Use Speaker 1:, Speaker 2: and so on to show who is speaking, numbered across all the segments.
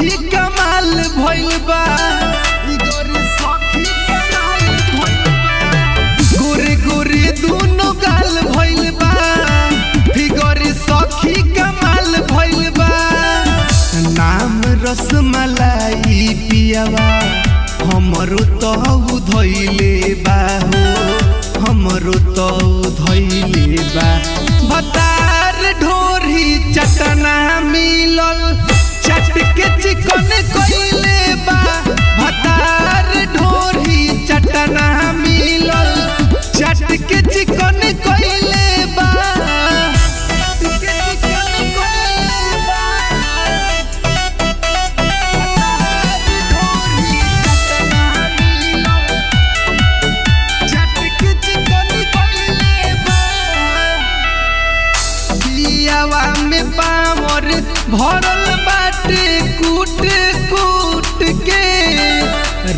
Speaker 1: सखी कमाल भइल बा फिगर सखी कमाल भइल बा गोरे गोरे दोनों गाल भइल बा फिगर सखी कमाल भइल बा नाम रसमलाई पियावा हमरो तो धइले बा हो हमरो तो धइले बा भतार ढोरी चटना मिलल चट के चिकन कइले बा भतार ढोरी चटना मिलल चट के चिकन कइले बा में पावर भरल बाटे कूट कूट के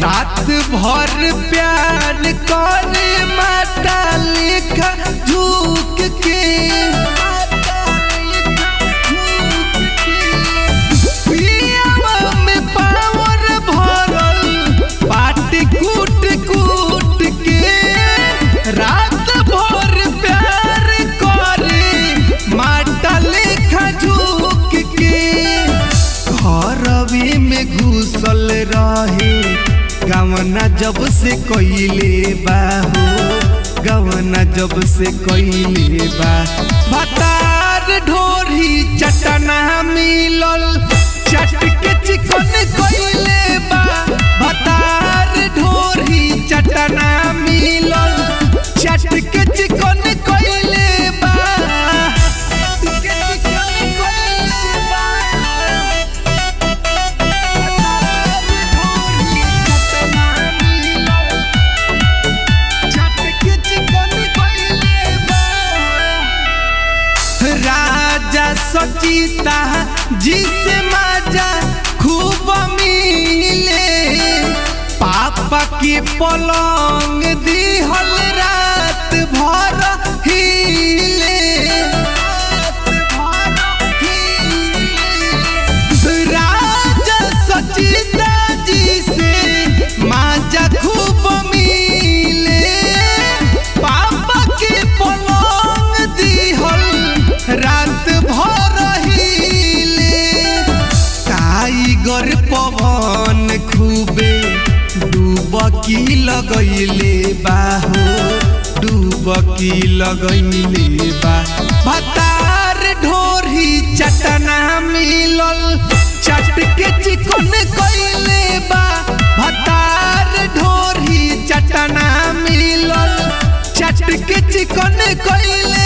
Speaker 1: रात भर प्यार करे माता लेखा झूक के पियावा में पावर भरल बाटे कूट कूट के रात भर प्यार करे माता लेखा झूक के घरवे में घुसल रहे गवना जब से कइले बा हो गवना जब से कइले बा भतार ढोरी चटना मिलल चट के चिकन कइले बा भतार ढोरी चटना मिलल चट के चिकन कइले बा राजा सचिता जिसे मजा खूब मिले पापा के पलंग दिहल रात भर हिले राजा सचिता जिसे मजा खूब मिले पापा के पलंग दिहल रात भर हिले टाइगर पवन खूबे डुबकी लगैले बा हो डुबकी लगैले बा भतार ढोरी चटना मिलल चट के चिकन कइले बा भतार ढोरी चटना मिलल चट के चिकन कइले